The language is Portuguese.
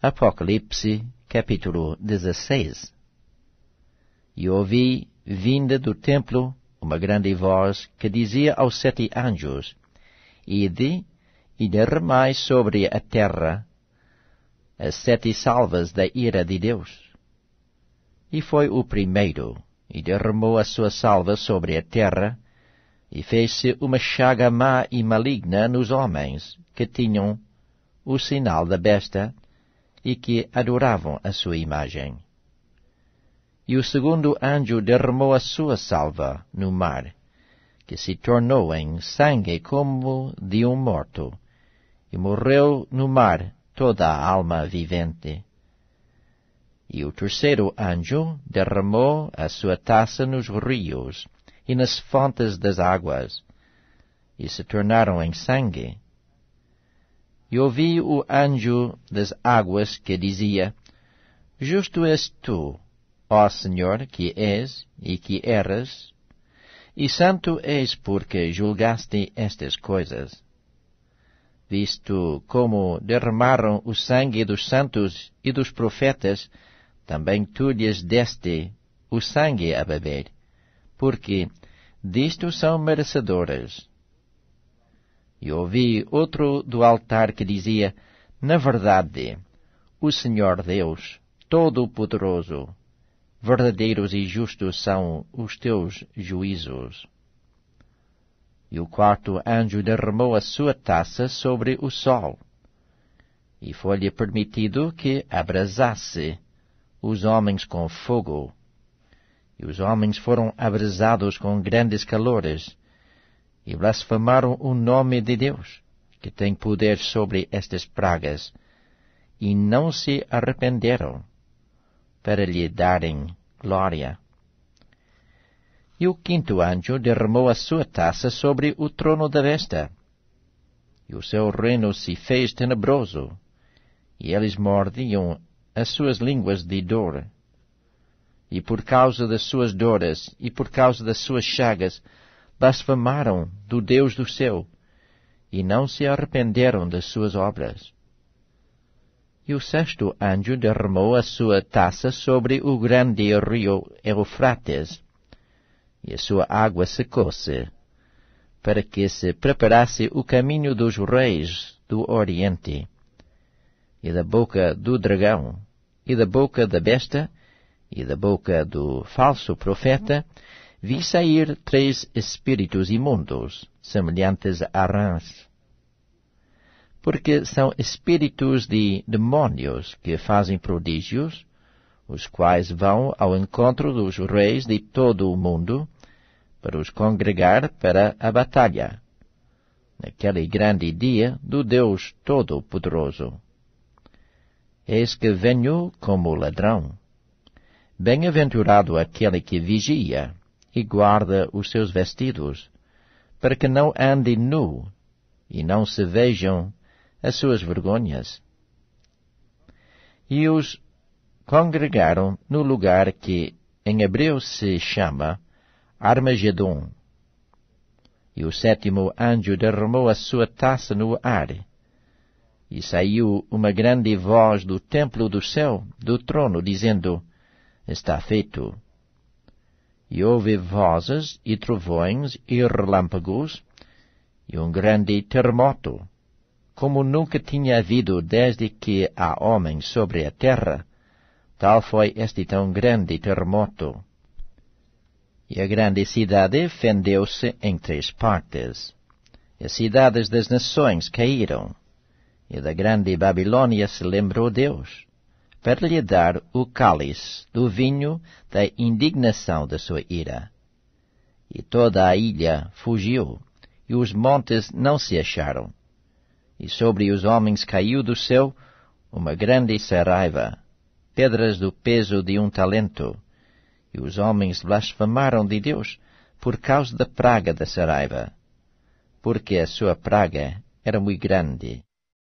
Apocalipse, capítulo 16. E ouvi, vinda do templo, uma grande voz que dizia aos 7 anjos: Ide e derramai sobre a terra as 7 salvas da ira de Deus. E foi o primeiro, e derramou a sua salva sobre a terra, e fez-se uma chaga má e maligna nos homens que tinham o sinal da besta e que adoravam a sua imagem. E o segundo anjo derramou a sua salva no mar, que se tornou em sangue como de um morto, e morreu no mar toda a alma vivente. E o terceiro anjo derramou a sua taça nos rios e nas fontes das águas, e se tornaram em sangue. E ouvi o anjo das águas que dizia: Justo és tu, ó Senhor, que és e que eras, e santo és porque julgaste estas coisas. Visto como derramaram o sangue dos santos e dos profetas, também tu lhes deste o sangue a beber, porque disto são merecedoras. E ouvi outro do altar que dizia: Na verdade, o Senhor Deus, Todo-Poderoso, verdadeiros e justos são os teus juízos. E o quarto anjo derramou a sua taça sobre o sol, e foi-lhe permitido que abrasasse os homens com fogo. E os homens foram abrasados com grandes calores, e blasfemaram o nome de Deus, que tem poder sobre estas pragas, e não se arrependeram, para lhe darem glória. E o quinto anjo derramou a sua taça sobre o trono da besta, e o seu reino se fez tenebroso, e eles mordiam as suas línguas de dor. E por causa das suas dores e por causa das suas chagas, blasfemaram do Deus do céu, e não se arrependeram das suas obras. E o sexto anjo derramou a sua taça sobre o grande rio Eufrates, e a sua água secou-se, para que se preparasse o caminho dos reis do Oriente. E da boca do dragão, e da boca da besta, e da boca do falso profeta, vi sair 3 espíritos imundos, semelhantes a rãs. Porque são espíritos de demônios que fazem prodígios, os quais vão ao encontro dos reis de todo o mundo, para os congregar para a batalha, naquele grande dia do Deus Todo-Poderoso. Eis que venho como ladrão. Bem-aventurado aquele que vigia e guarda os seus vestidos, para que não ande nu e não se vejam as suas vergonhas. E os congregaram no lugar que em hebreu se chama Armagedon. E o sétimo anjo derramou a sua taça no ar, e saiu uma grande voz do templo do céu, do trono, dizendo: Está feito. E houve vozes e trovões e relâmpagos, e um grande terremoto, como nunca tinha havido desde que há homens sobre a terra. Tal foi este tão grande terremoto. E a grande cidade fendeu-se em 3 partes. As cidades das nações caíram, e da grande Babilônia se lembrou Deus, para lhe dar o cálice do vinho da indignação da sua ira. E toda a ilha fugiu, e os montes não se acharam. E sobre os homens caiu do céu uma grande saraiva, pedras do peso de 1 talento, e os homens blasfemaram de Deus por causa da praga da saraiva, porque a sua praga era muito grande.